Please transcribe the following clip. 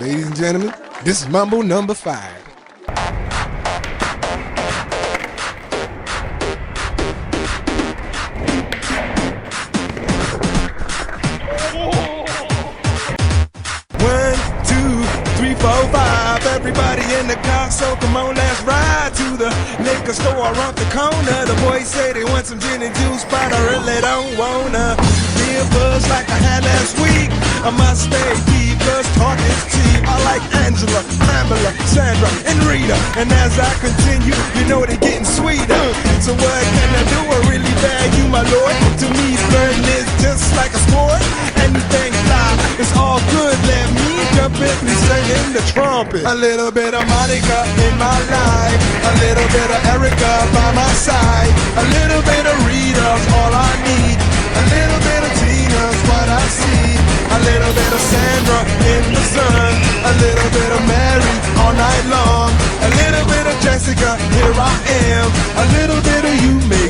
Ladies and gentlemen, this is Mambo number 5. One, two, three, four, five. Everybody in the car, so come on, let's ride to the liquor store around the corner. The boys say they want some gin and juice, but I really don't wanna be a buzz like I had last week. I must stay deep, cause talk is cheap. I like Angela, Pamela, Sandra, and Rita. And as I continue, you know they're getting sweeter. So what can I do? I really bag you, my lord. To me, flirting is just like a sport. Anything fly, it's all good. Let me jump in and sing in the trumpet. A little bit of Monica in my life, a little bit of Erica by my side, a little bit of Rita's all I need, a little bit of Tina's what I see, a little bit of Sandra in the sun, a little bit of Mary all night long, a little bit of Jessica, here I am, a little bit of you, maybe.